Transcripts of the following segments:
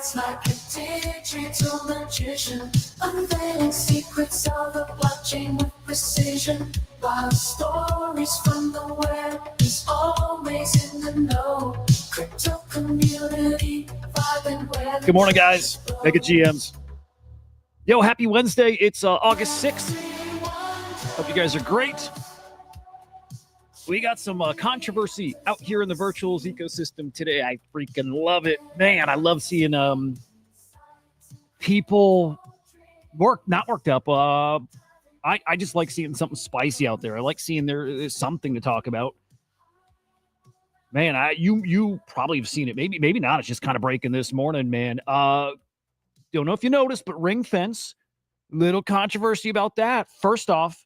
It's like a digital magician, unveiling secrets of the blockchain with precision. Wild stories from the web, he's always in the know. Crypto community, vibing where. Good morning, guys. Mega GMs. Yo, happy Wednesday. It's August 6th. Hope you guys are great. We got some controversy out here in the virtuals ecosystem today. I freaking love it. Man, I love seeing people not worked up. I just like seeing something spicy out there. I like seeing there's something to talk about. Man, you probably have seen it. Maybe not. It's just kind of breaking this morning, man. Don't know if you noticed, but Ringfence, little controversy about that. First off,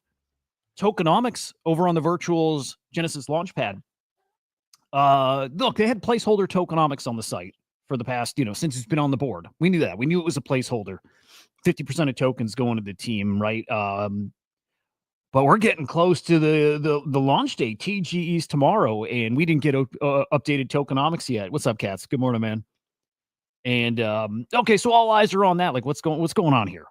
tokenomics over on the Virtuals Genesis Launchpad. Look, they had placeholder tokenomics on the site for the past, since it's been on the board. We knew that. We knew it was a placeholder. 50% of tokens going to the team, right? But we're getting close to the launch date. TGE's tomorrow, and we didn't get updated tokenomics yet. What's up, Cats? Good morning, man. And okay, so all eyes are on that. Like, what's going on here?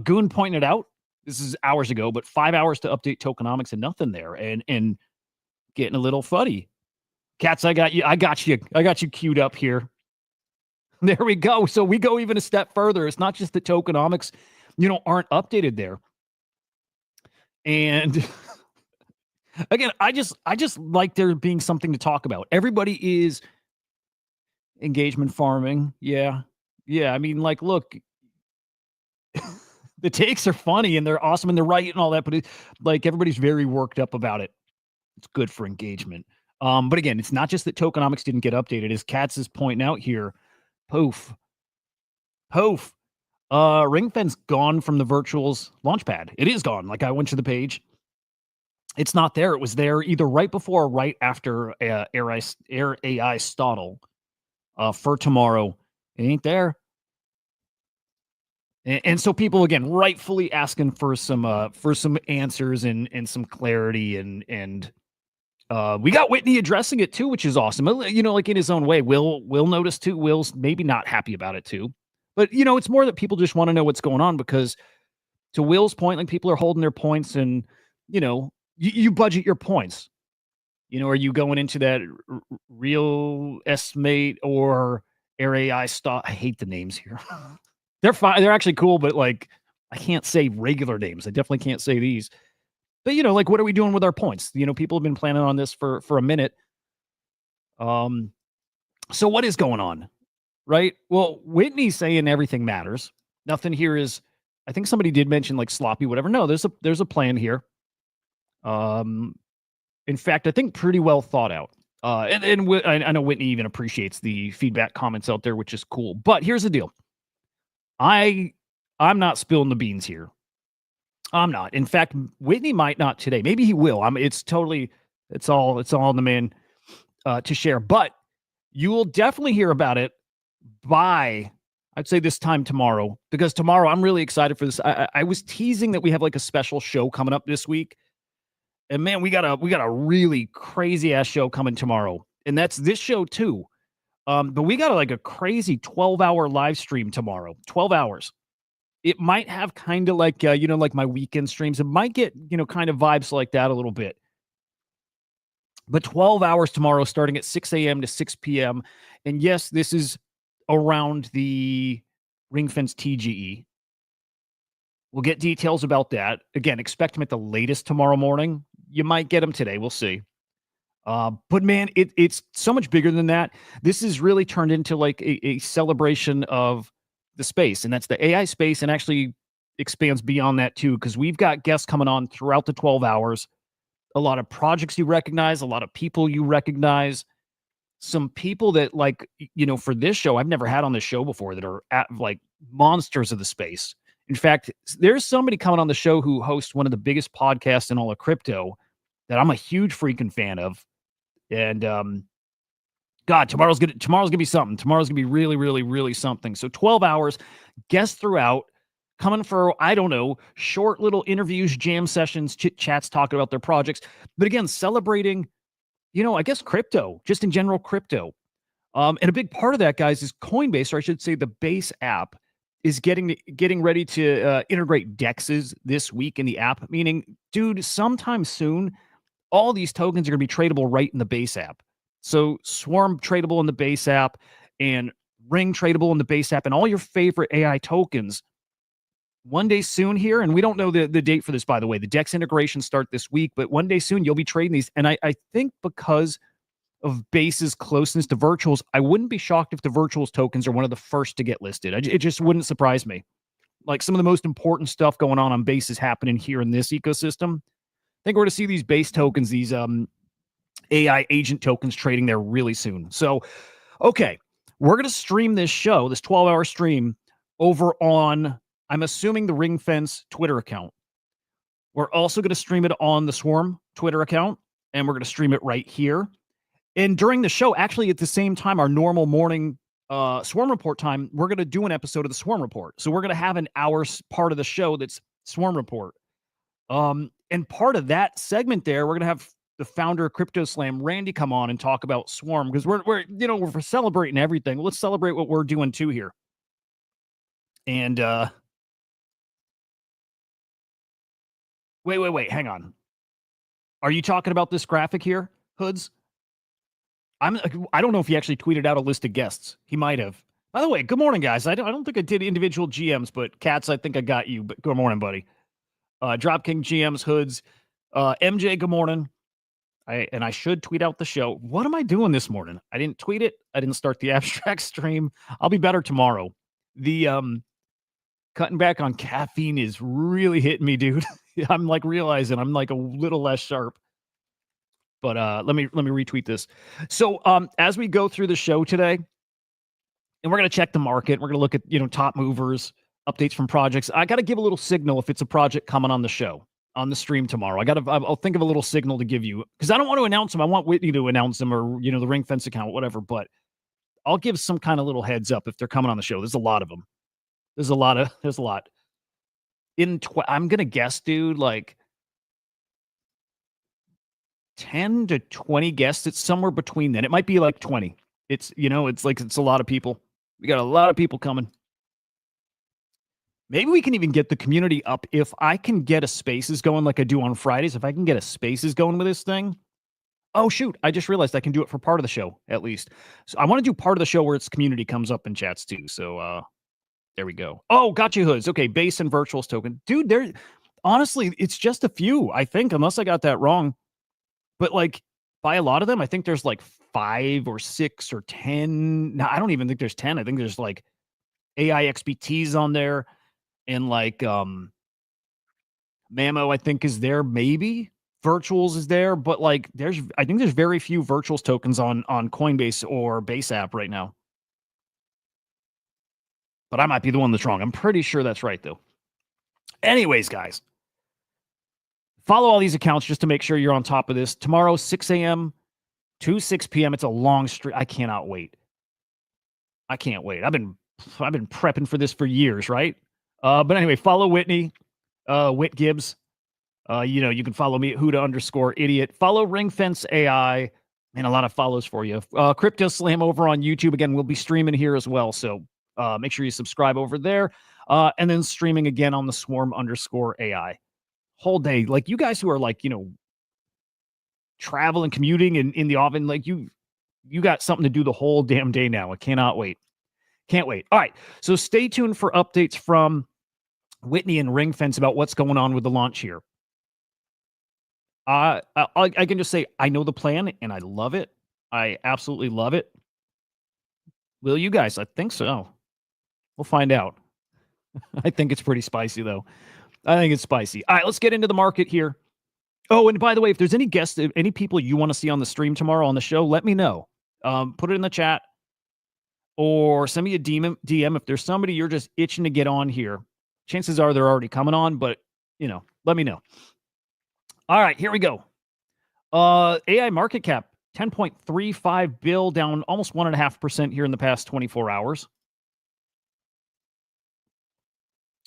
Goon pointed out, this is hours ago, but 5 hours to update tokenomics and nothing there, and getting a little fuddy. Cats, I got you queued up here. There we go. So we go even a step further. It's not just the tokenomics, aren't updated there. And again, I just like there being something to talk about. Everybody is engagement farming. Yeah. I mean, like, look, the takes are funny and they're awesome and they're right and all that, but like everybody's very worked up about it. It's good for engagement. But again, it's not just that tokenomics didn't get updated. As Katz is pointing out here, poof. Ringfence gone from the Virtuals Launchpad. It is gone. Like, I went to the page. It's not there. It was there either right before or right after Air AI Stottle for tomorrow. It ain't there. And so people, again, rightfully asking for some answers and some clarity. And we got Whitney addressing it too, which is awesome. Like in his own way. Will notice too. Will's maybe not happy about it too. But, it's more that people just want to know what's going on because, to Will's point, like, people are holding their points and, you budget your points. Are you going into that real estimate or Air AI stock? I hate the names here. They're fine. They're actually cool, but, like, I can't say regular names. I definitely can't say these. But, like, what are we doing with our points? People have been planning on this for a minute. So what is going on? Right. Well, Whitney's saying everything matters. Nothing here is, I think somebody did mention like sloppy, whatever. No, there's a plan here. In fact, I think pretty well thought out. And I know Whitney even appreciates the feedback comments out there, which is cool. But here's the deal. I'm not spilling the beans here. I'm not. In fact, Whitney might not today. Maybe he will. It's all on the man to share. But you will definitely hear about it by, I'd say, this time tomorrow, because tomorrow I'm really excited for this. I was teasing that we have like a special show coming up this week, and man, we got a really crazy ass show coming tomorrow, and that's this show too. But we got like a crazy 12-hour live stream tomorrow. 12 hours. It might have kind of like like my weekend streams. It might get kind of vibes like that a little bit. But 12 hours tomorrow, starting at 6 a.m. to 6 p.m. And yes, this is around the Ringfence TGE. We'll get details about that. Again, expect them at the latest tomorrow morning. You might get them today. We'll see. But man, it's so much bigger than that. This is really turned into like a celebration of the space, and that's the AI space, and actually expands beyond that too, because we've got guests coming on throughout the 12 hours. A lot of projects you recognize, a lot of people you recognize. Some people that, like, for this show, I've never had on this show before, that are like monsters of the space. In fact, there's somebody coming on the show who hosts one of the biggest podcasts in all of crypto that I'm a huge freaking fan of. And God, tomorrow's gonna be something. Tomorrow's gonna be really, really, really something. So 12 hours, guests throughout, coming for, I don't know, short little interviews, jam sessions, chit chats, talking about their projects. But again, celebrating, I guess crypto, just in general crypto. And a big part of that, guys, is Coinbase, or I should say the Base app, is getting ready to integrate DEXs this week in the app. Meaning, dude, sometime soon, all these tokens are going to be tradable right in the Base app. So Swarm tradable in the Base app, and Ring tradable in the Base app, and all your favorite AI tokens one day soon here. And we don't know the date for this, by the way. The DEX integrations start this week, but one day soon you'll be trading these. And I think because of Base's closeness to virtuals, I wouldn't be shocked if the virtuals tokens are one of the first to get listed. It just wouldn't surprise me. Like, some of the most important stuff going on Base is happening here in this ecosystem. I think we're going to see these Base tokens, these AI agent tokens trading there really soon. So, okay, we're going to stream this show, this 12-hour stream, over on, I'm assuming, the Ringfence Twitter account. We're also going to stream it on the Swarm Twitter account, and we're going to stream it right here. And during the show, actually at the same time, our normal morning Swarm Report time, we're going to do an episode of the Swarm Report. So we're going to have an hour part of the show that's Swarm Report. And part of that segment there, we're going to have the founder of CryptoSlam, Randy, come on and talk about Swarm, because we're celebrating everything. Let's celebrate what we're doing too here. And wait, hang on. Are you talking about this graphic here, Hoods? I don't know if he actually tweeted out a list of guests. He might have. By the way, good morning, guys. I don't think I did individual GMs, but Cats, I think I got you. But good morning, buddy. Dropking GMs, Hoods, MJ. Good morning. I should tweet out the show. What am I doing this morning? I didn't tweet it. I didn't start the abstract stream. I'll be better tomorrow. The cutting back on caffeine is really hitting me, dude. I'm like realizing I'm like a little less sharp. But let me retweet this. So as we go through the show today, and we're going to check the market, we're going to look at top movers, updates from projects. I got to give a little signal if it's a project coming on the show, on the stream tomorrow. I'll think of a little signal to give you, because I don't want to announce them. I want Whitney to announce them, or the Ringfence account, whatever. But I'll give some kind of little heads up if they're coming on the show. There's a lot of them. There's a lot. I'm gonna guess, dude, like 10 to 20 guests. It's somewhere between then. It might be like 20. It's it's a lot of people. We got a lot of people coming. Maybe we can even get the community up if I can get a spaces going like I do on Fridays. If I can get a spaces going with this thing. Oh, shoot. I just realized I can do it for part of the show, at least. So I want to do part of the show where its community comes up in chats too. So there we go. Oh, got you, Hoods. Okay, Base and Virtuals token. Dude, honestly, it's just a few, I think, unless I got that wrong. But like, by a lot of them, I think there's like 5 or 6 or 10. No, I don't even think there's 10. I think there's like AI XBTs on there. And like Mamo, I think, is there, maybe. Virtuals is there, but like I think there's very few Virtuals tokens on Coinbase or Base app right now. But I might be the one that's wrong. I'm pretty sure that's right, though. Anyways, guys, follow all these accounts just to make sure you're on top of this. Tomorrow, 6 a.m. to 6 p.m. It's a long stream. I cannot wait. I can't wait. I've been prepping for this for years, right? But anyway, follow Whitney, Whit Gibbs. You can follow me at Hudah_idiot. Follow Ringfence AI, and a lot of follows for you. CryptoSlam over on YouTube. Again, we'll be streaming here as well. So make sure you subscribe over there. And then streaming again on the Swarm_AI. Whole day. Like, you guys who are like, traveling, commuting, and in the oven, like you got something to do the whole damn day now. I cannot wait. Can't wait. All right. So stay tuned for updates from Whitney and Ringfence about what's going on with the launch here. I can just say I know the plan and I love it. I absolutely love it. Will you guys? I think so. We'll find out. I think it's pretty spicy, though. I think it's spicy. All right, let's get into the market here. Oh, and by the way, if there's any guests, any people you want to see on the stream tomorrow on the show, let me know. Put it in the chat or send me a DM if there's somebody you're just itching to get on here. Chances are they're already coming on, but, let me know. All right, here we go. AI market cap, 10.35 bill, down almost 1.5% here in the past 24 hours.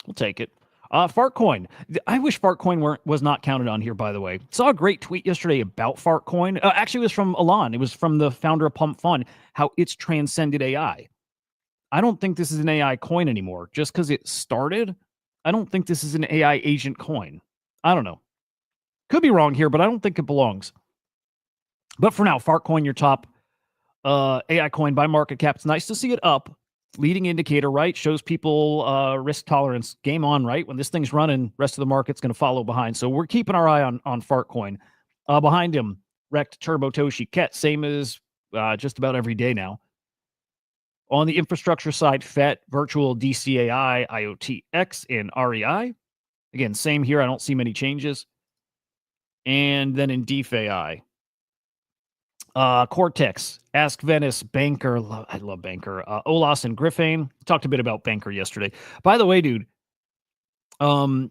We'll take it. Fartcoin. I wish Fartcoin was not counted on here, by the way. Saw a great tweet yesterday about Fartcoin. Actually, it was from Alon. It was from the founder of Pump Fund, how it's transcended AI. I don't think this is an AI coin anymore. Just because it started, I don't think this is an AI agent coin. I don't know. Could be wrong here, but I don't think it belongs. But for now, Fartcoin, your top AI coin by market cap. It's nice to see it up. Leading indicator, right? Shows people risk tolerance. Game on, right? When this thing's running, rest of the market's going to follow behind. So we're keeping our eye on Fartcoin. Behind him, Rect, Turbo, Toshi, Ket, same as just about every day now. On the infrastructure side, FET, Virtual, DCAI, IoTX, and REI. Again, same here. I don't see many changes. And then in DeFi, Cortex, Ask Venice, Banker. I love Banker. Olas and Griffin. Talked a bit about Banker yesterday. By the way, dude. Yeah,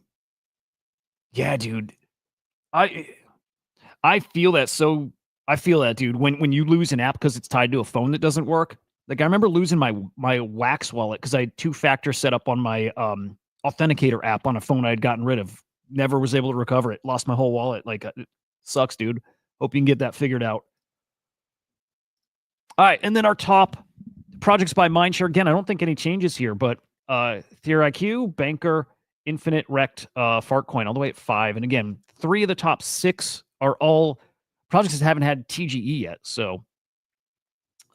dude. I feel that so. I feel that, dude. When you lose an app because it's tied to a phone that doesn't work. Like I remember losing my Wax wallet because I had 2-factor set up on my authenticator app on a phone I had gotten rid of. Never was able to recover it. Lost my whole wallet. Like it sucks, dude. Hope you can get that figured out. All right, and then our top projects by Mindshare. Again, I don't think any changes here, but TheorIQ, Banker, Infinite, Rect, Fartcoin, all the way at 5. And again, 3 of the top 6 are all projects that haven't had TGE yet. So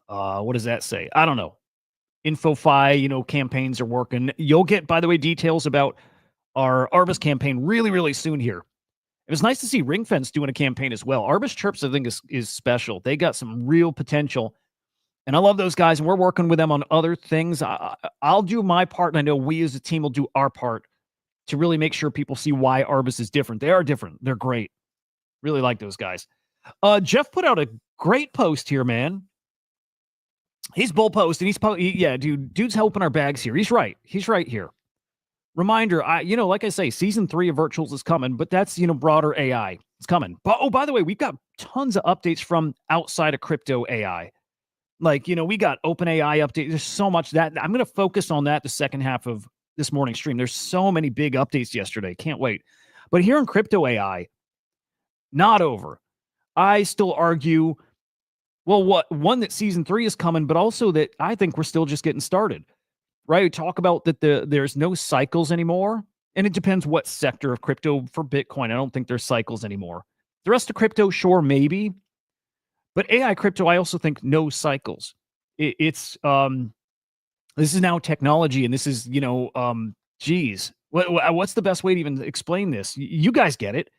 what does that say? I don't know. InfoFi, campaigns are working. You'll get, by the way, details about our Arbus campaign really, really soon here. It was nice to see Ringfence doing a campaign as well. Arbus Chirps, I think, is special. They got some real potential. And I love those guys, and we're working with them on other things. I'll do my part, and I know we as a team will do our part to really make sure people see why Arbus is different. They are different. They're great. Really like those guys. Jeff put out a great post here, man. He's bull post, and yeah, dude's helping our bags here. He's right. He's right here. Reminder, like I say, season 3 of Virtuals is coming, but that's, broader AI. It's coming. But, by the way, we've got tons of updates from outside of crypto AI. Like, we got OpenAI updates. There's so much that I'm going to focus on that the second half of this morning's stream. There's so many big updates yesterday. Can't wait. But here in crypto AI, not over. I still argue, one, that season 3 is coming, but also that I think we're still just getting started, right? We talk about that there's no cycles anymore. And it depends what sector of crypto. For Bitcoin, I don't think there's cycles anymore. The rest of crypto, sure, maybe. But AI crypto, I also think no cycles. This is now technology, and this is, what's the best way to even explain this? You guys get it.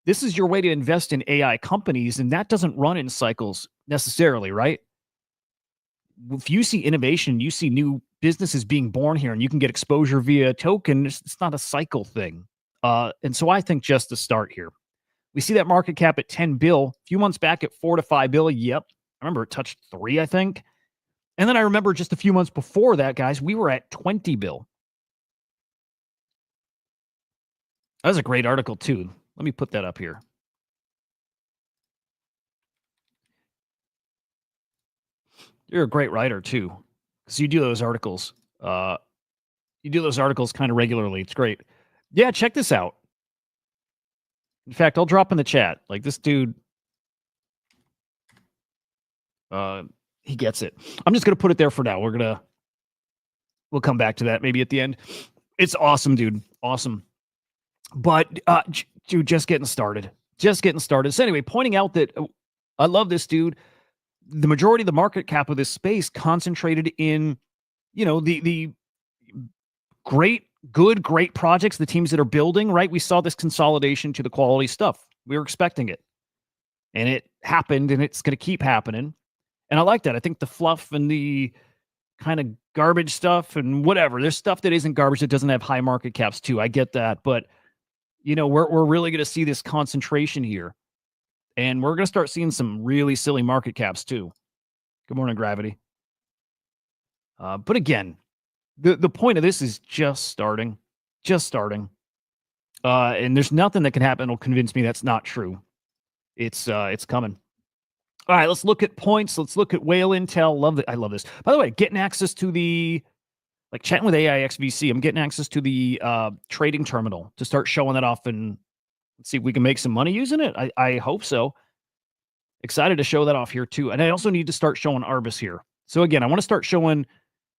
This is your way to invest in AI companies, and that doesn't run in cycles necessarily, right? If you see innovation, you see new businesses being born here, and you can get exposure via token, it's not a cycle thing. And so I think just to start here. We see that market cap at 10 bill. A few months back at 4 to 5 bill. Yep. I remember it touched 3, I think. And then I remember just a few months before that, guys, we were at 20 bill. That was a great article, too. Let me put that up here. You're a great writer, too, because you do those articles. You do those articles kind of regularly. It's great. Yeah, check this out. In fact, I'll drop in the chat. Like this dude, he gets it. I'm just going to put it there for now. We'll come back to that maybe at the end. It's awesome, dude. Awesome. But, dude, just getting started. Just getting started. So anyway, pointing out that I love this dude. The majority of the market cap of this space concentrated in, the great projects, the teams that are building, right? We saw this consolidation to the quality stuff. We were expecting it. And it happened, and it's going to keep happening. And I like that. I think the fluff and the kind of garbage stuff and whatever, there's stuff that isn't garbage that doesn't have high market caps too. I get that. But, we're really going to see this concentration here. And we're going to start seeing some really silly market caps too. Good morning, Gravity. But again, the point of this is just starting. And there's nothing that can happen that'll convince me that's not true. It's coming. All right, let's look at points. Let's look at whale intel. I love this. By the way, getting access to the like chatting with AIXVC. I'm getting access to the trading terminal to start showing that off and see if we can make some money using it. I hope so. Excited to show that off here too. And I also need to start showing Arbus here. So again, I want to start showing,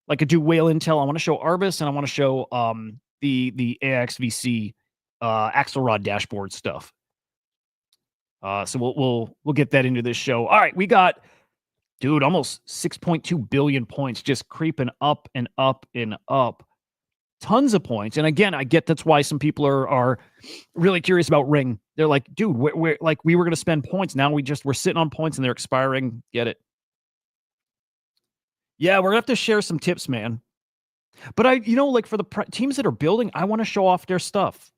like I do whale intel. I want to show Arbus and I want to show the AIXVC Axelrod dashboard stuff. So we'll get that into this show. All right, we got, dude, almost 6.2 billion points just creeping up and up and up. Tons of points. And again, I get that's why some people are really curious about Ring. They're like, dude, we're like, we were going to spend points. Now we're sitting on points and they're expiring. Get it? Yeah, we're going to have to share some tips, man. But like for the teams that are building, I want to show off their stuff,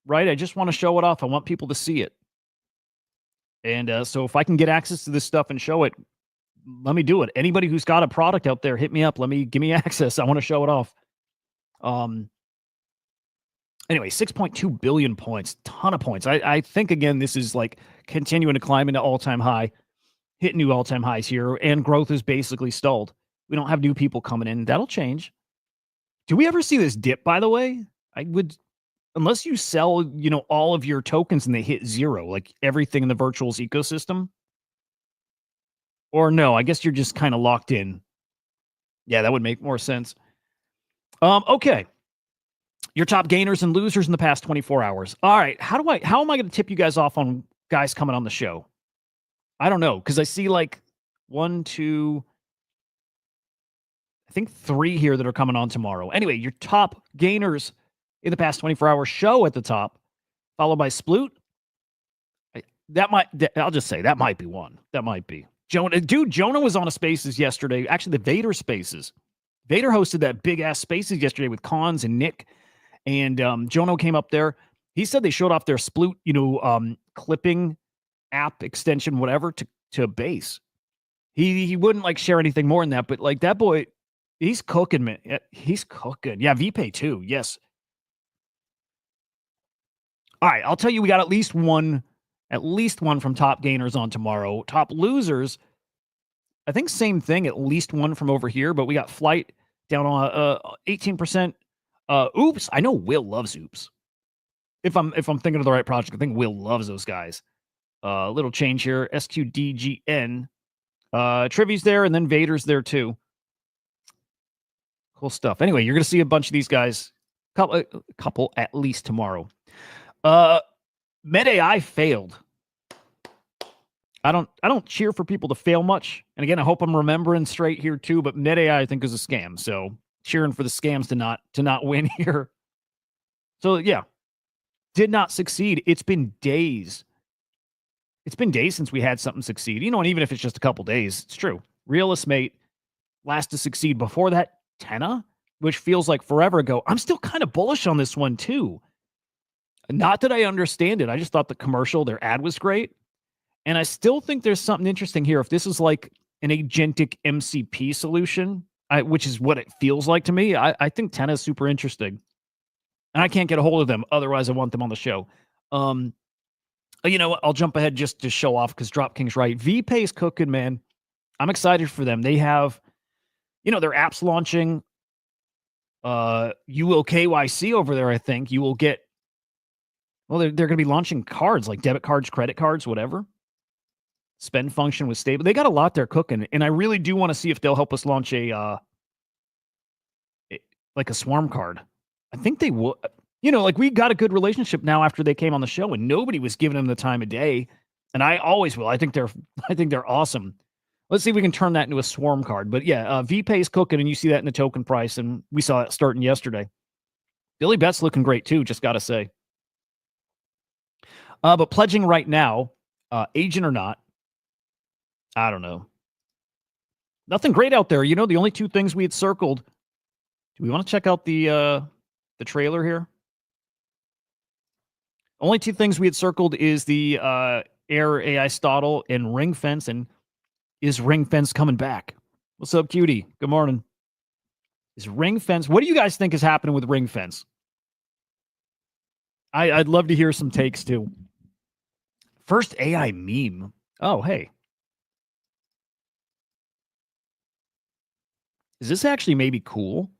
right? I just want to show it off. I want people to see it. And so if I can get access to this stuff and show it, let me do it. Anybody who's got a product out there, hit me up. Give me access. I want to show it off. Anyway, 6.2 billion points, ton of points. I think again, this is like continuing to climb into all-time high, hit new all-time highs here, and growth is basically stalled. We don't have new people coming in. That'll change. Do we ever see this dip, by the way? I would, unless you sell, all of your tokens and they hit zero, like everything in the virtuals ecosystem. Or no, I guess you're just kind of locked in. Yeah, that would make more sense. Okay. Your top gainers and losers in the past 24 hours. All right. How am I going to tip you guys off on guys coming on the show? I don't know. Because I see like 1, 2, I think 3 here that are coming on tomorrow. Anyway, your top gainers in the past 24 hours show at the top, followed by Sploot. I'll just say that might be one. That might be. Jonah was on a Spaces yesterday. Actually, the Vader Spaces. Vader hosted that big ass Spaces yesterday with Cons and Nick. And Jono came up there. He said they showed off their Sploot, clipping app extension, whatever, to base. He wouldn't like share anything more than that, but like that boy, he's cooking, man. He's cooking. Yeah, VPay too. Yes. All right, I'll tell you, we got at least one from top gainers on tomorrow. Top losers, I think same thing, at least one from over here, but we got Flight down on 18%. Oops, I know Will loves Oops. If I'm thinking of the right project, I think Will loves those guys. Little change here, SQDGN. Trivy's there, and then Vader's there too. Cool stuff. Anyway, you're gonna see a bunch of these guys, couple at least tomorrow. MedAI failed. I don't cheer for people to fail much. And again, I hope I'm remembering straight here too, but MedAI I think is a scam. So cheering for the scams to not win here. So yeah, did not succeed. It's been days. It's been days since we had something succeed. And even if it's just a couple days, it's true. Realist Mate last to succeed. Before that, Tenna, which feels like forever ago. I'm still kind of bullish on this one too. Not that I understand it. I just thought the commercial, their ad was great. And I still think there's something interesting here. If this is like an agentic MCP solution, which is what it feels like to me, I think Tenna is super interesting. And I can't get a hold of them. Otherwise, I want them on the show. You know what? I'll jump ahead just to show off because DropKing's right. VPay's cooking, man. I'm excited for them. They have, their apps launching. You will KYC over there, I think. You will get, they're going to be launching cards like debit cards, credit cards, whatever. Spend function was stable. They got a lot there cooking. And I really do want to see if they'll help us launch a swarm card. I think they will. Like we got a good relationship now after they came on the show and nobody was giving them the time of day. And I always will. I think they're awesome. Let's see if we can turn that into a swarm card. But yeah, VPay is cooking and you see that in the token price. And we saw it starting yesterday. Billy Bet's looking great too, just got to say. But pledging right now, agent or not, I don't know. Nothing great out there. The only two things we had circled. Do we want to check out the trailer here? Only two things we had circled is the Air AI Stottle and Ringfence. And is Ringfence coming back? What's up, cutie? Good morning. Is Ringfence? What do you guys think is happening with Ringfence? I'd love to hear some takes too. First AI meme. Oh, hey. Is this actually maybe cool?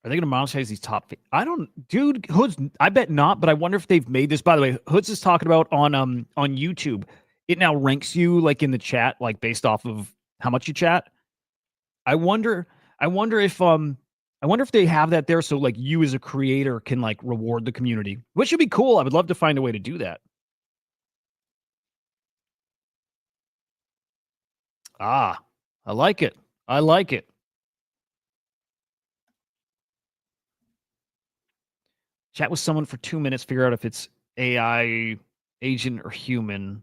Are they going to monetize these top? I don't, dude. Hoods, I bet not. But I wonder if they've made this. By the way, Hoods is talking about on YouTube. It now ranks you like in the chat, like based off of how much you chat. I wonder. I wonder if I wonder if they have that there, so like you as a creator can like reward the community, which would be cool. I would love to find a way to do that. Ah, I like it. I like it. Chat with someone for 2 minutes, figure out if it's AI, agent, or human.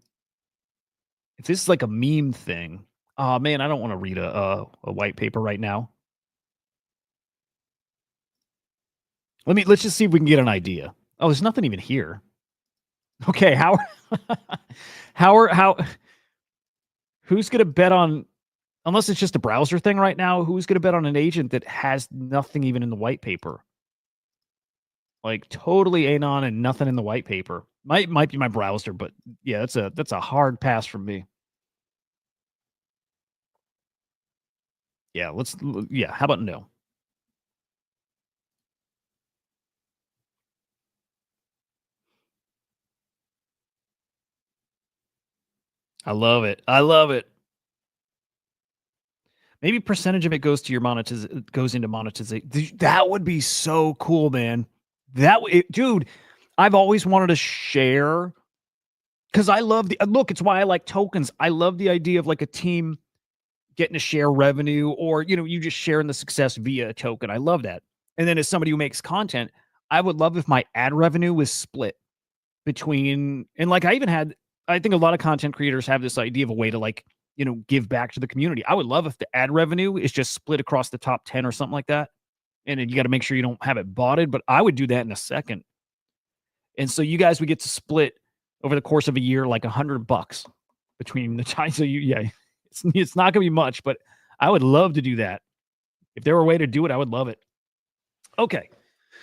If this is like a meme thing, oh man, I don't want to read a white paper right now. Let's just see if we can get an idea. Oh, there's nothing even here. Okay, who's gonna bet on, unless it's just a browser thing right now, who's gonna bet on an agent that has nothing even in the white paper? Like totally anon and nothing in the white paper. Might be my browser, but yeah, that's a hard pass from me. Yeah, how about no? I love it. I love it. Maybe percentage of it goes to your goes into monetization. That would be so cool, man. Dude, I've always wanted to share because I love look, it's why I like tokens. I love the idea of like a team getting to share revenue, or you just sharing the success via a token. I love that. And then as somebody who makes content, I would love if my ad revenue was split between, and like I think a lot of content creators have this idea of a way to like, give back to the community. I would love if the ad revenue is just split across the top 10 or something like that. And then you got to make sure you don't have it botted, but I would do that in a second. And so you guys would get to split over the course of a year, like $100 between the time. So it's not going to be much, but I would love to do that. If there were a way to do it, I would love it. Okay.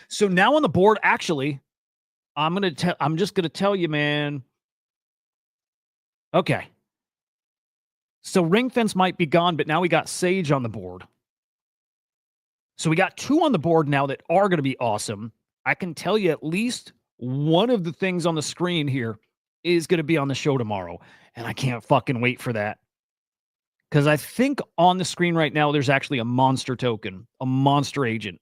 So now on the board, actually, I'm just going to tell you, man. Okay. So Ringfence might be gone, but now we got Sage on the board. So we got 2 on the board now that are going to be awesome. I can tell you at least one of the things on the screen here is going to be on the show tomorrow. And I can't fucking wait for that. Because I think on the screen right now, there's actually a monster token, a monster agent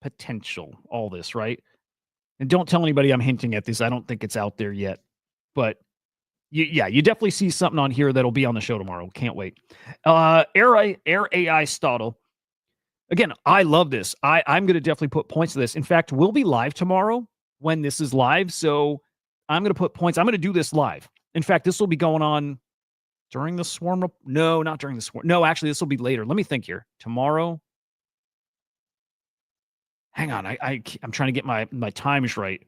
potential, all this, right? And don't tell anybody I'm hinting at this. I don't think it's out there yet. But you definitely see something on here that'll be on the show tomorrow. Can't wait. Air AI Stottle. Again, I love this. I'm going to definitely put points to this. In fact, we'll be live tomorrow when this is live. So I'm going to put points. I'm going to do this live. In fact, this will be going on during the swarm. No, not during the swarm. No, actually, this will be later. Let me think here. Tomorrow. Hang on. I'm trying to get my times right.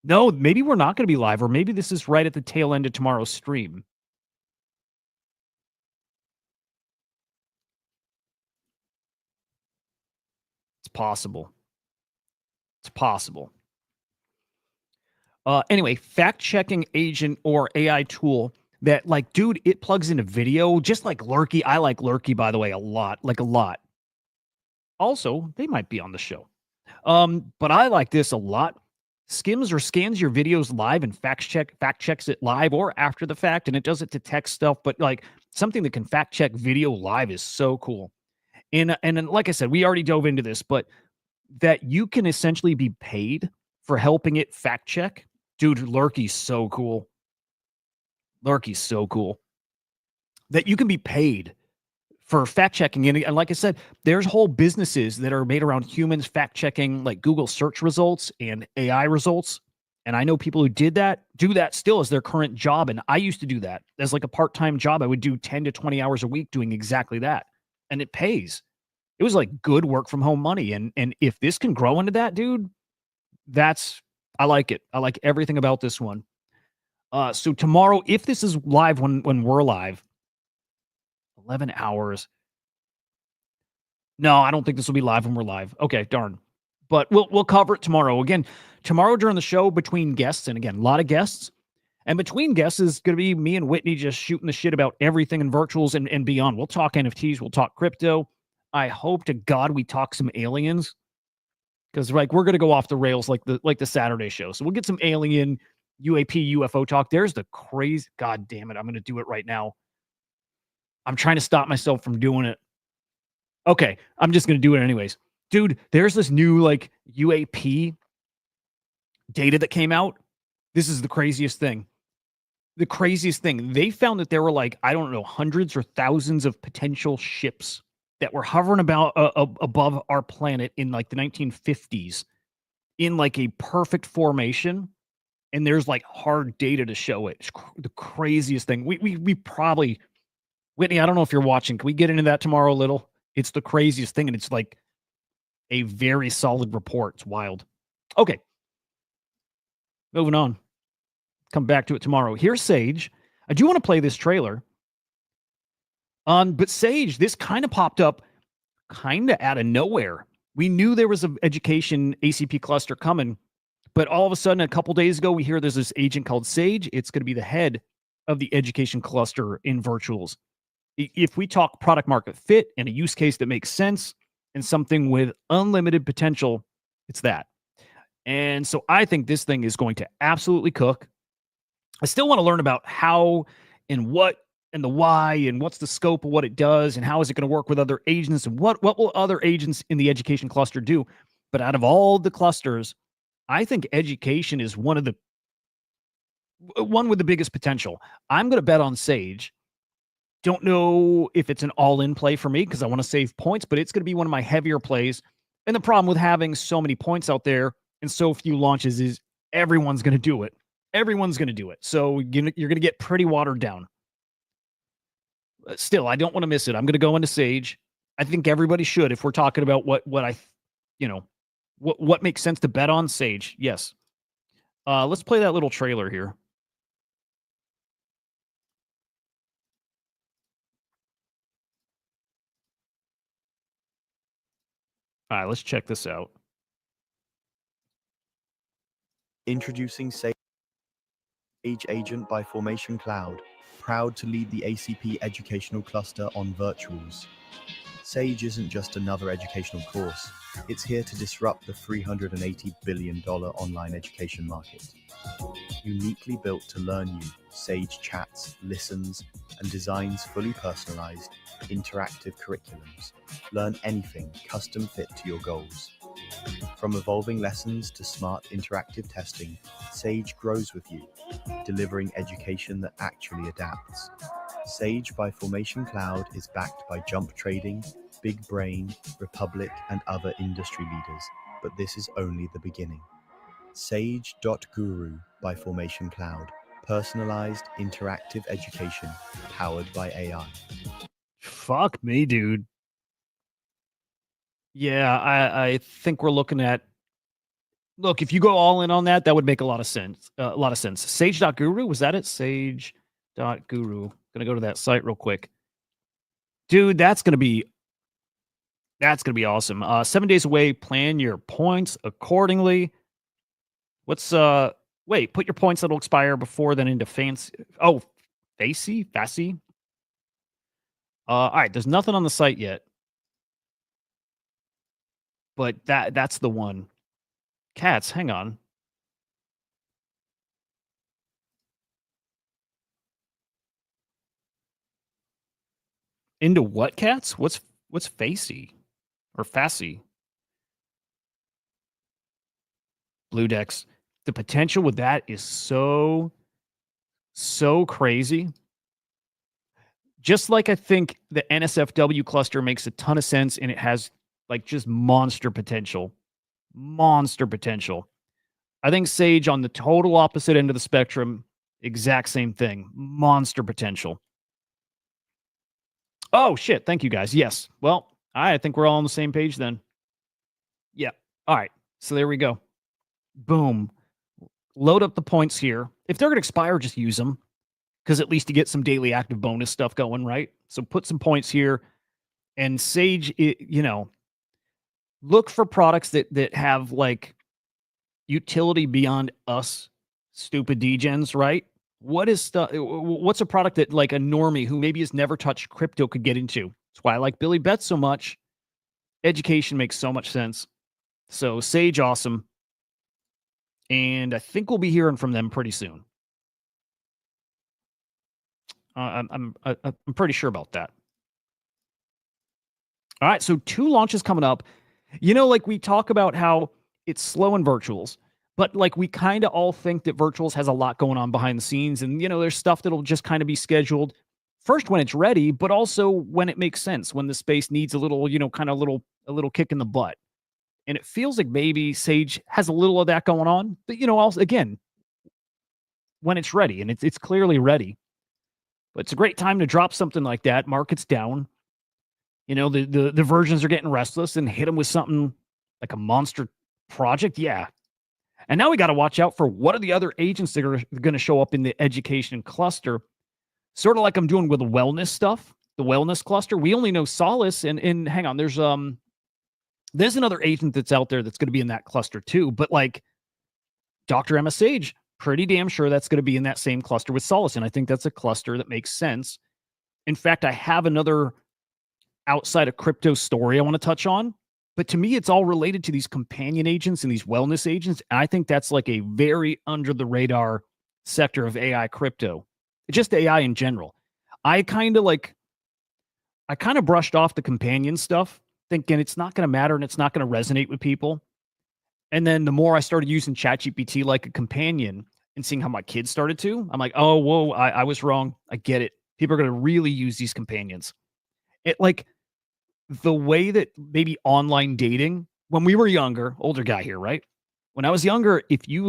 No, maybe we're not going to be live, or maybe this is right at the tail end of tomorrow's stream. It's possible. It's possible. Anyway, fact-checking agent or AI tool that, like, dude, it plugs into video, just like Lurky. I like Lurky, by the way, a lot. Also, they might be on the show. But I like this a lot. Skims or scans your videos live and fact checks it live or after the fact, and it does it to text stuff. But like something that can fact check video live is so cool. And like I said, we already dove into this, but that you can essentially be paid for helping it fact check. Dude, Lurky's so cool. Lurky's so cool. That you can be paid for fact checking. And like I said, there's whole businesses that are made around humans fact checking, like Google search results and AI results. And I know people who do that still as their current job. And I used to do that as like a part-time job. I would do 10 to 20 hours a week doing exactly that. And it pays. It was like good work from home money. And if this can grow into that, dude, I like it. I like everything about this one. So tomorrow, if this is live when we're live, 11 hours. No, I don't think this will be live when we're live. Okay, darn. But we'll cover it tomorrow. Again, tomorrow during the show between guests, and again, a lot of guests. And between guests is going to be me and Whitney just shooting the shit about everything in virtuals and beyond. We'll talk NFTs. We'll talk crypto. I hope to God we talk some aliens. because like we're gonna go off the rails like the Saturday show. So we'll get some alien UAP UFO talk. There's the crazy. God damn it! I'm gonna do it right now. I'm trying to stop myself from doing it. Okay, I'm just gonna do it anyways, dude. There's this new like UAP data that came out. This is the craziest thing. The craziest thing. They found that there were like, I don't know, hundreds or thousands of potential ships that were hovering about above our planet in like the 1950s in like a perfect formation. And there's like hard data to show it. It's the craziest thing. We probably, Whitney, I don't know if you're watching. Can we get into that tomorrow a little? It's the craziest thing. And it's like a very solid report. It's wild. Okay. Moving on. Come back to it tomorrow. Here's Sage. I do want to play this trailer. But Sage, this kind of popped up kind of out of nowhere. We knew there was an education ACP cluster coming, but all of a sudden, a couple days ago, we hear there's this agent called Sage. It's going to be the head of the education cluster in virtuals. If we talk product market fit and a use case that makes sense and something with unlimited potential, it's that. And so I think this thing is going to absolutely cook. I still want to learn about how and what and the why and what's the scope of what it does and how is it going to work with other agents and what will other agents in the education cluster do. But out of all the clusters, I think education is one with the biggest potential. I'm going to bet on Sage. Don't know if it's an all-in play for me because I want to save points, but it's going to be one of my heavier plays. And the problem with having so many points out there and so few launches is everyone's going to do it. Everyone's going to do it. So you're going to get pretty watered down. Still, I don't want to miss it. I'm going to go into Sage. I think everybody should if we're talking about what makes sense to bet on. Sage. Yes. Let's play that little trailer here. All right, let's check this out. Introducing Sage Agent by Formation Cloud, proud to lead the ACP educational cluster on virtuals. Sage isn't just another educational course, it's here to disrupt the $380 billion online education market. Uniquely built to learn you, Sage chats, listens, and designs fully personalized, interactive curriculums. Learn anything custom fit to your goals. From evolving lessons to smart interactive testing, Sage grows with you, delivering education that actually adapts. Sage by Formation Cloud is backed by Jump Trading, Big Brain, Republic, and other industry leaders, but this is only the beginning. Sage.guru by Formation Cloud, personalized interactive education powered by AI. Fuck me, dude. Yeah, I think we're looking at. Look, if you go all in on that, that would make a lot of sense. Sage.guru, was that it? Sage.guru. Gonna go to that site real quick. Dude, that's gonna be awesome. 7 days away, plan your points accordingly. What's wait, put your points that'll expire before then into fancy. Oh, Facey. All right, there's nothing on the site yet. But that's the one. Cats, hang on. Into what, Cats? What's Facey or Fassy? Blue Decks. The potential with that is so crazy. Just like I think the NSFW cluster makes a ton of sense and it has like just monster potential. Monster potential. I think Sage on the total opposite end of the spectrum, exact same thing. Monster potential. Oh, shit. Thank you, guys. Yes. Well, I think we're all on the same page then. Yeah. All right. So there we go. Boom. Load up the points here. If they're going to expire, just use them. Because at least you get some daily active bonus stuff going, right? So put some points here. And Sage, look for products that have like utility beyond us stupid degens, right? What's a product that like a normie who maybe has never touched crypto could get into? That's why I like Billy Betts so much. Education makes so much sense. So Sage, awesome. And I think we'll be hearing from them pretty soon. I'm pretty sure about that. All right, so 2 launches coming up. Like we talk about how it's slow in virtuals, but like we kind of all think that virtuals has a lot going on behind the scenes, and there's stuff that'll just kind of be scheduled first when it's ready, but also when it makes sense, when the space needs a little, a little kick in the butt. And it feels like maybe Sage has a little of that going on, but also again, when it's ready, and it's clearly ready. But it's a great time to drop something like that. Market's down. The versions are getting restless, and hit them with something like a monster project. Yeah. And now we got to watch out for what are the other agents that are going to show up in the education cluster. Sort of like I'm doing with the wellness stuff, the wellness cluster. We only know Solace, and hang on, there's another agent that's out there that's going to be in that cluster too. But like Dr. Emma Sage, pretty damn sure that's going to be in that same cluster with Solace. And I think that's a cluster that makes sense. In fact, I have another outside of crypto story I want to touch on. But to me, it's all related to these companion agents and these wellness agents. And I think that's like a very under the radar sector of AI crypto, just AI in general. I kind of brushed off the companion stuff, thinking it's not going to matter and it's not going to resonate with people. And then the more I started using ChatGPT like a companion and seeing how my kids started to, I'm like, oh, whoa, I was wrong. I get it. People are going to really use these companions. It like the way that maybe online dating, when we were younger, older guy here, right? When I was younger, if you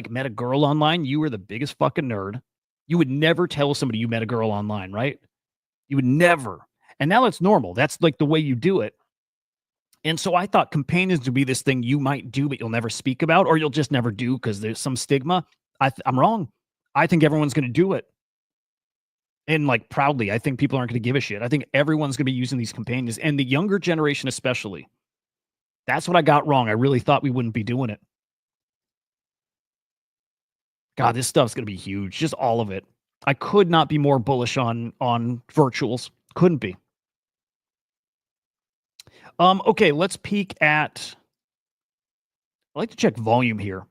met a girl online, you were the biggest fucking nerd. You would never tell somebody you met a girl online, right? You would never. And now it's normal. That's like the way you do it. And so I thought companions would be this thing you might do, but you'll never speak about, or you'll just never do because there's some stigma. I'm wrong. I think everyone's going to do it. And like proudly, I think people aren't going to give a shit. I think everyone's going to be using these companions, and the younger generation especially. That's what I got wrong. I really thought we wouldn't be doing it. God, this stuff's going to be huge. Just all of it. I could not be more bullish on virtuals. Couldn't be. Okay, let's peek at. I like to check volume here.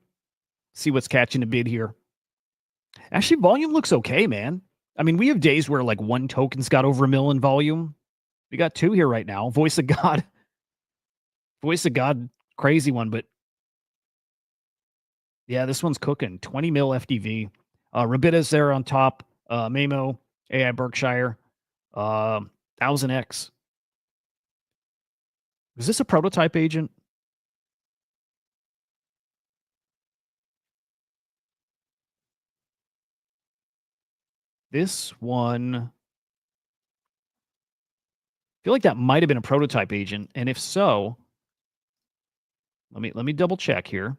See what's catching a bid here. Actually, volume looks okay, man. I mean, we have days where like one token's got over 1 million volume. We got 2 here right now. Voice of God. Voice of God, crazy one, but yeah, this one's cooking. 20 mil FDV. Rabita's there on top. Mamo, AI Berkshire, 1000X. Is this a prototype agent? This one, I feel like that might have been a prototype agent, and if so, let me double check here.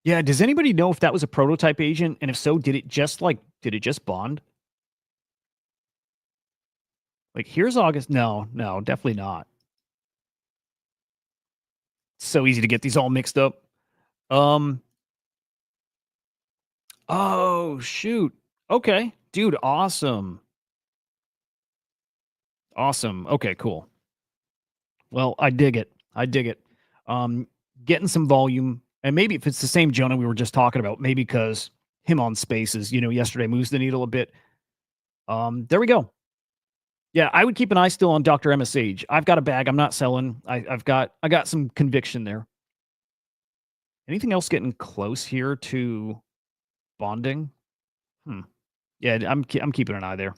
Yeah, does anybody know if that was a prototype agent, and if so, did it just bond? Like here's August. No, definitely not. It's so easy to get these all mixed up. Oh, shoot. Okay. Dude, awesome. Awesome. Okay, cool. Well, I dig it. Getting some volume, and maybe if it's the same Jonah we were just talking about, maybe because him on Spaces, yesterday moves the needle a bit. There we go. Yeah, I would keep an eye still on Dr. Emma Sage. I've got a bag. I'm not selling. I got some conviction there. Anything else getting close here to bonding? Yeah, I'm keeping an eye there.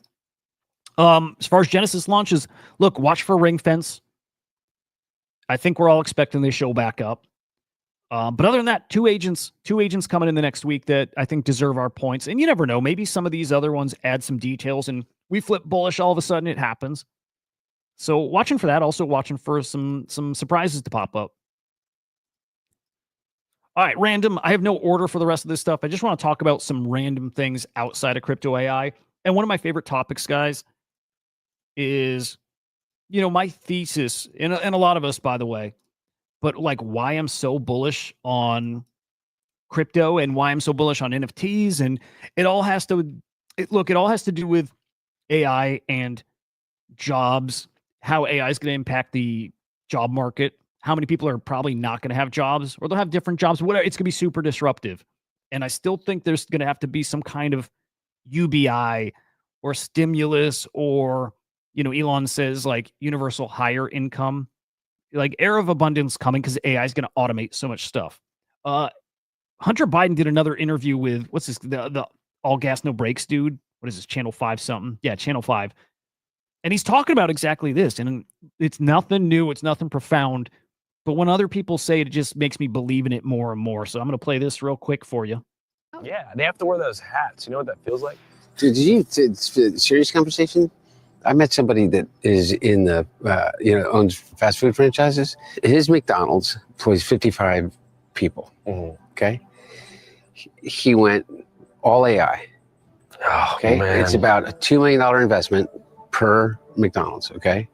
As far as Genesis launches, look, watch for Ringfence. I think we're all expecting they show back up. But other than that, two agents coming in the next week that I think deserve our points. And you never know, maybe some of these other ones add some details and we flip bullish all of a sudden. It happens. So watching for that, also watching for some surprises to pop up. All right, random. I have no order for the rest of this stuff. I just want to talk about some random things outside of crypto AI. And one of my favorite topics, guys, is, my thesis, and a lot of us, by the way, but like why I'm so bullish on crypto and why I'm so bullish on NFTs. And it all has to do with AI and jobs, how AI is going to impact the job market, how many people are probably not going to have jobs, or they'll have different jobs, whatever. It's going to be super disruptive. And I still think there's going to have to be some kind of UBI or stimulus, or, Elon says like universal higher income, like era of abundance coming, because AI is going to automate so much stuff. Hunter Biden did another interview with what's this, the all gas no brakes dude. What is this, Channel 5 something? Yeah, Channel 5. And he's talking about exactly this. And it's nothing new, it's nothing profound. But when other people say it, it just makes me believe in it more and more. So I'm going to play this real quick for you. Yeah, they have to wear those hats. You know what that feels like? Did you, serious conversation? I met somebody that is in the, owns fast food franchises. His McDonald's employs 55 people. Okay. He went all AI. Oh, okay. man. It's about a $2 million investment per McDonald's. Okay.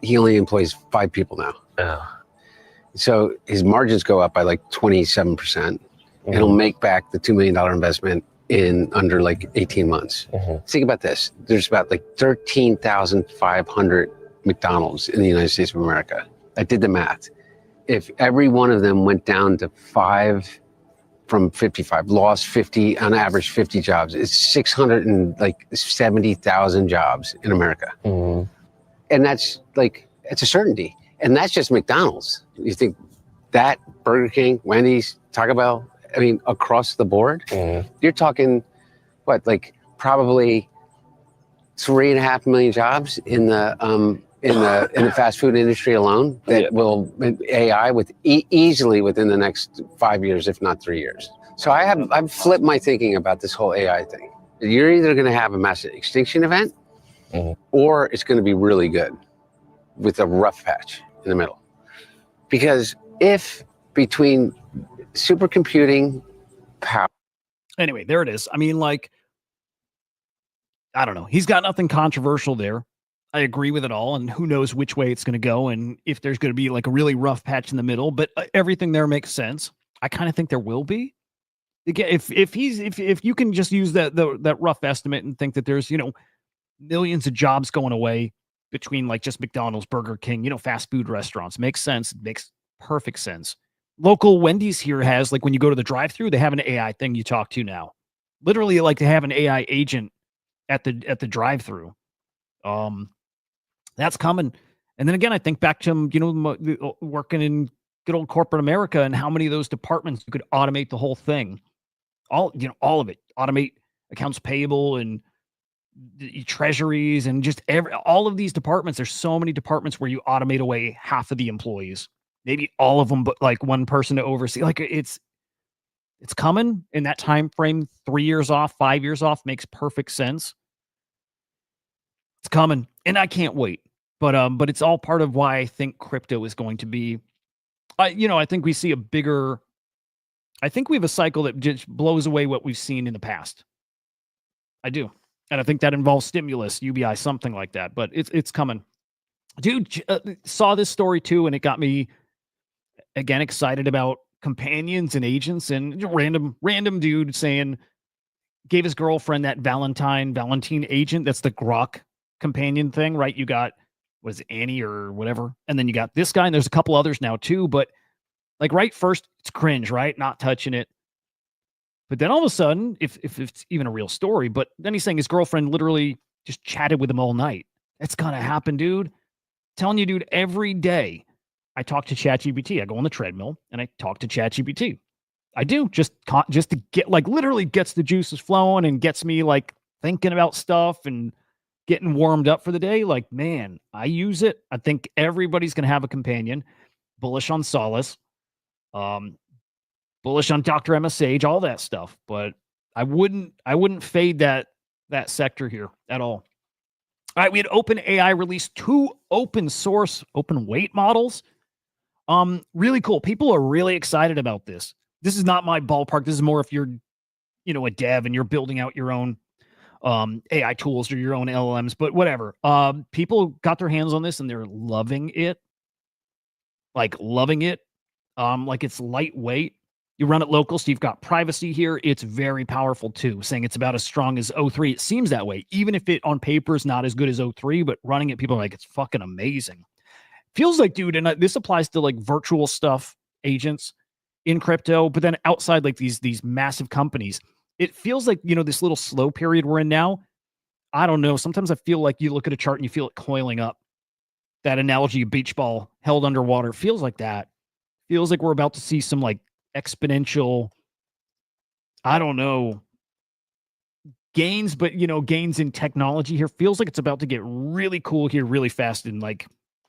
He only employs 5 people now. Yeah. So his margins go up by like 27%. It'll make back the $2 million investment in under like 18 months. Think about this. There's about like 13,500 McDonald's in the United States of America. I did the math. If every one of them went down to 5 from 55, lost 50, on average 50 jobs, it's 670,000 jobs in America. And that's like, it's a certainty. And that's just McDonald's. You think that, Burger King, Wendy's, Taco Bell, I mean, across the board, you're talking, what, like probably 3.5 million jobs in the fast food industry alone that will AI with easily within the next 5 years, if not 3 years. So I've flipped my thinking about this whole AI thing. You're either going to have a massive extinction event, or it's going to be really good with a rough patch in the middle. Because if between supercomputing power. Anyway, there it is. I mean, like, I don't know. He's got nothing controversial there. I agree with it all, and who knows which way it's going to go, and if there's going to be like a really rough patch in the middle. But everything there makes sense. I kind of think there will be. Again, if you can just use that rough estimate and think that there's millions of jobs going away between like just McDonald's, Burger King, fast food restaurants, makes sense. It makes perfect sense. Local Wendy's here has, like, when you go to the drive-thru, they have an AI thing you talk to now. Literally, like, they have an AI agent at the drive-thru. That's coming. And then again, I think back to working in good old corporate America, and how many of those departments you could automate the whole thing. All of it. Automate accounts payable and treasuries and just all of these departments. There's so many departments where you automate away half of the employees. Maybe all of them, but like one person to oversee. Like, it's coming in that time frame. 3 years off, 5 years off makes perfect sense. It's coming, and I can't wait. But it's all part of why I think crypto is going to be. I think we see a bigger. I think we have a cycle that just blows away what we've seen in the past. I do, and I think that involves stimulus, UBI, something like that. But it's coming. Dude, saw this story too, and it got me again excited about companions and agents, and random dude saying gave his girlfriend that Valentine agent. That's the Grok companion thing, right? You got, was Annie or whatever, and then you got this guy, and there's a couple others now too. But like, right, first it's cringe, right? Not touching it. But then all of a sudden, if it's even a real story, but then he's saying his girlfriend literally just chatted with him all night. That's gonna happen, dude. Telling you, dude, every day I talk to ChatGPT. I go on the treadmill and I talk to ChatGPT. I do, just to get, like, literally gets the juices flowing and gets me like thinking about stuff and getting warmed up for the day. Like, man, I use it. I think everybody's going to have a companion. Bullish on Solace, bullish on Dr. MSH, all that stuff. But I wouldn't fade that sector here at all. All right, we had OpenAI release 2 open source open weight models. Really cool. People are really excited about this. This is not my ballpark. This is more if you're, a dev and you're building out your own AI tools or your own LLMs, but whatever. People got their hands on this and they're loving it. Like, loving it. Like, it's lightweight. You run it local, so you've got privacy here. It's very powerful too, saying it's about as strong as O3. It seems that way, even if it on paper is not as good as O3, but running it, people are like, it's fucking amazing. Feels like, dude, and this applies to like virtual stuff, agents in crypto, but then outside like these massive companies, it feels like, this little slow period we're in now. I don't know. Sometimes I feel like you look at a chart and you feel it coiling up. That analogy of beach ball held underwater feels like that. Feels like we're about to see some like exponential, I don't know, gains, but gains in technology here. Feels like it's about to get really cool here really fast and like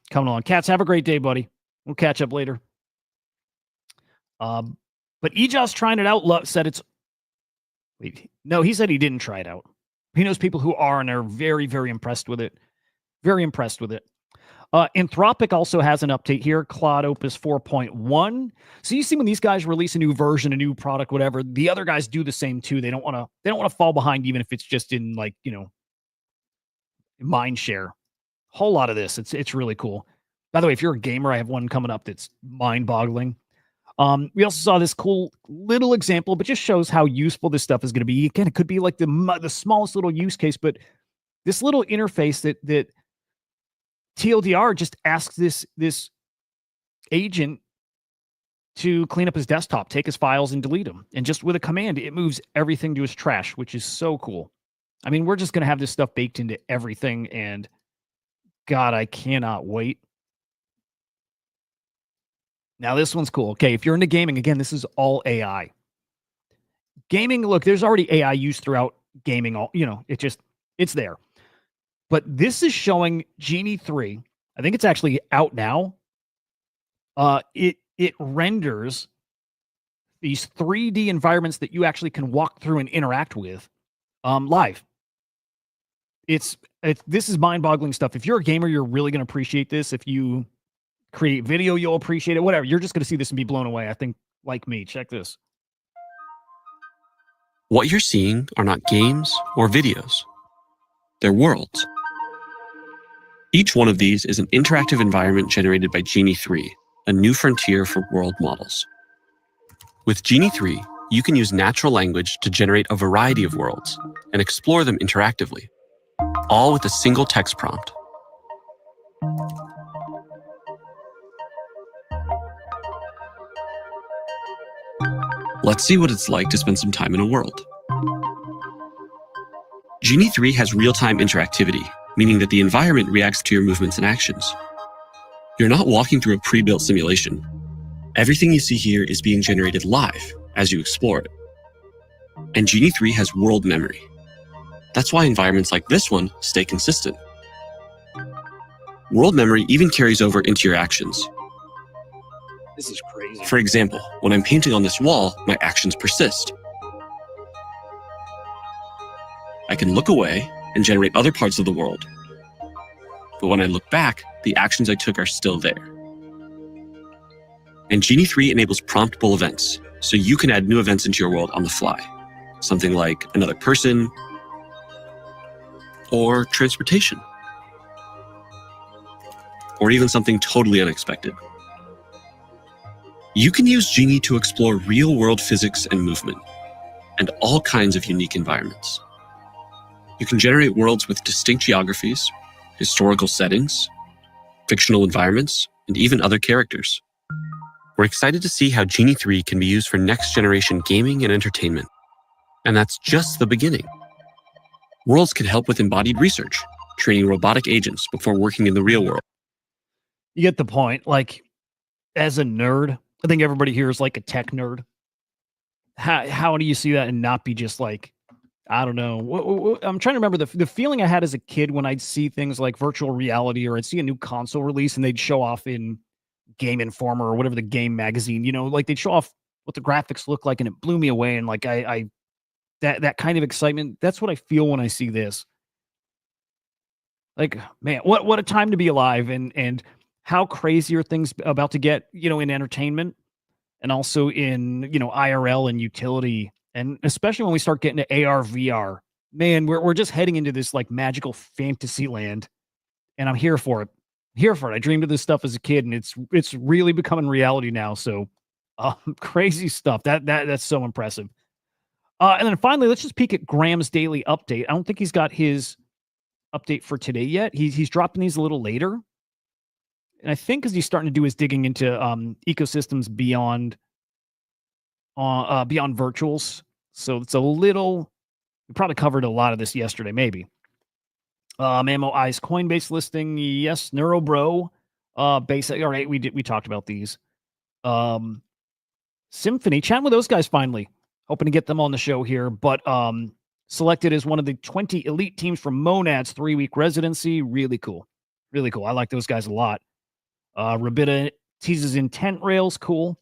coming along. Cats, have a great day, buddy. We'll catch up later. But Ejos trying it out said it's, wait, no, he said he didn't try it out. He knows people who are and are very, very impressed with it. Very impressed with it. Anthropic also has an update here, Claude Opus 4.1. So you see when these guys release a new version, a new product, whatever, the other guys do the same too. They don't want to fall behind, even if it's just in like, mind share. Whole lot of this. It's really cool. By the way, if you're a gamer, I have one coming up that's mind-boggling. We also saw this cool little example, but just shows how useful this stuff is going to be. Again, it could be like the smallest little use case, but this little interface that TLDR just asks this agent to clean up his desktop, take his files and delete them. And just with a command, it moves everything to his trash, which is so cool. I mean, we're just going to have this stuff baked into everything. And God, I cannot wait. Now, this one's cool. Okay, if you're into gaming, again, this is all AI. Gaming, look, there's already AI used throughout gaming. It's there. But this is showing Genie 3. I think it's actually out now. It renders these 3D environments that you actually can walk through and interact with live. This is mind-boggling stuff. If you're a gamer, you're really going to appreciate this. If you create video, you'll appreciate it. Whatever. You're just going to see this and be blown away. I think, like me. Check this. What you're seeing are not games or videos. They're worlds. Each one of these is an interactive environment generated by Genie 3, a new frontier for world models. With Genie 3, you can use natural language to generate a variety of worlds and explore them interactively, all with a single text prompt. Let's see what it's like to spend some time in a world. Genie 3 has real-time interactivity, meaning that the environment reacts to your movements and actions. You're not walking through a pre-built simulation. Everything you see here is being generated live as you explore it. And Genie 3 has world memory. That's why environments like this one stay consistent. World memory even carries over into your actions. This is crazy. For example, when I'm painting on this wall, my actions persist. I can look away and generate other parts of the world. But when I look back, the actions I took are still there. And Genie 3 enables promptable events, so you can add new events into your world on the fly. Something like another person, or transportation, or even something totally unexpected. You can use Genie to explore real-world physics and movement, and all kinds of unique environments. You can generate worlds with distinct geographies, historical settings, fictional environments, and even other characters. We're excited to see how Genie 3 can be used for next-generation gaming and entertainment. And that's just the beginning. Worlds can help with embodied research, training robotic agents before working in the real world. You get the point. Like, as a nerd, I think everybody here is like a tech nerd. How do you see that and not be just like, I don't know. I'm trying to remember the feeling I had as a kid when I'd see things like virtual reality, or I'd see a new console release and they'd show off in Game Informer or whatever the game magazine, like they'd show off what the graphics look like, and it blew me away. And like that kind of excitement, that's what I feel when I see this. Like, man, what a time to be alive, and how crazy are things about to get, in entertainment and also in, IRL and utility. And especially when we start getting to AR, VR, man, we're just heading into this like magical fantasy land, and I'm here for it. I dreamed of this stuff as a kid, and it's really becoming reality now. So Crazy stuff. That's so impressive. And then finally, let's just peek at Graham's daily update. I don't think he's got his update for today yet. He's dropping these a little later. And I think as he's starting to do his digging into ecosystems beyond virtuals. So it's a little, we probably covered a lot of this yesterday, maybe. Ammo Eyes Coinbase listing, yes. Neurobro, basic. All right, we talked about these. Symphony, chatting with those guys finally. Hoping to get them on the show here, but selected as one of the 20 elite teams from Monad's 3-week residency. Really cool. Really cool. I like those guys a lot. Rabita teases intent rails. Cool.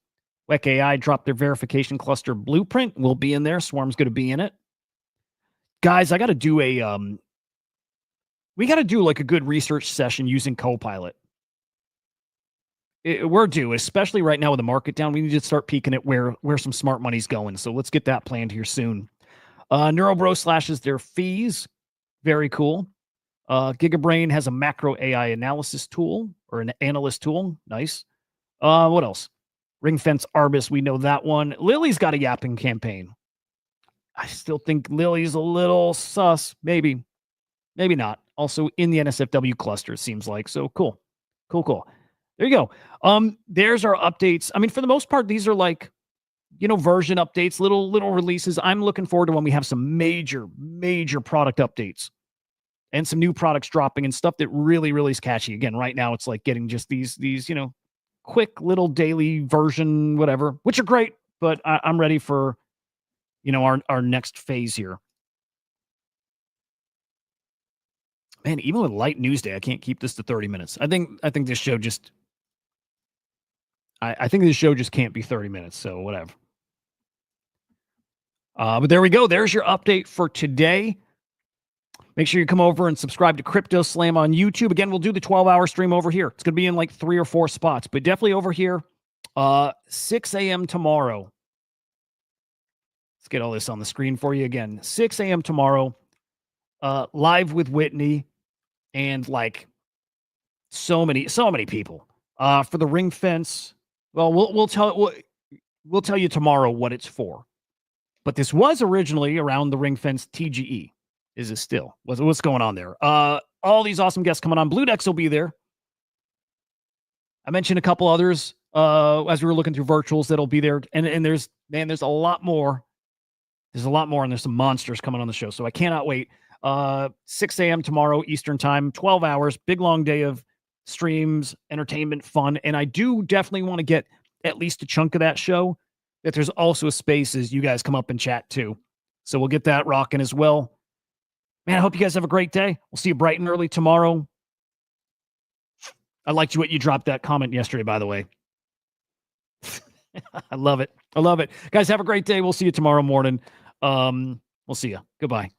WEC AI dropped their verification cluster blueprint. Will be in there. Swarm's going to be in it. Guys, I got to do we got to do like a good research session using Copilot. We're due, especially right now with the market down. We need to start peeking at where some smart money's going. So let's get that planned here soon. Neurobro slashes their fees. Very cool. Gigabrain has a macro AI analysis tool or an analyst tool. Nice. What else? Ringfence Arbus, we know that one. Lily's got a yapping campaign. I still think Lily's a little sus. Maybe not. Also in the NSFW cluster, it seems like. So cool. There you go. There's our updates. I mean, for the most part, these are like, version updates, little releases. I'm looking forward to when we have some major product updates and some new products dropping and stuff that really is catchy. Again, right now it's like getting just these quick little daily version, whatever, which are great, but I'm ready for, our next phase here. Man, even with light news day, I can't keep this to 30 minutes. I think this show just, I think this show just can't be 30 minutes. So whatever. But there we go. There's your update for today. Make sure you come over and subscribe to CryptoSlam on YouTube. Again, we'll do the 12-hour stream over here. It's going to be in like 3 or 4 spots, but definitely over here, 6 a.m. tomorrow. Let's get all this on the screen for you again. 6 a.m. tomorrow, live with Whitney and like so many people for the Ringfence. Well, we'll tell you tomorrow what it's for. But this was originally around the Ringfence TGE. Is it still? What's going on there? All these awesome guests coming on. Blue Decks will be there. I mentioned a couple others as we were looking through virtuals that'll be there. And there's a lot more. There's a lot more, and there's some monsters coming on the show. So I cannot wait. 6 a.m. tomorrow, Eastern time, 12 hours, big long day of streams, entertainment, fun. And I do definitely want to get at least a chunk of that show. That there's also a space as you guys come up and chat too. So we'll get that rocking as well. Man, I hope you guys have a great day. We'll see you bright and early tomorrow. I liked what you dropped that comment yesterday, by the way. I love it. Guys, have a great day. We'll see you tomorrow morning. We'll see you. Goodbye.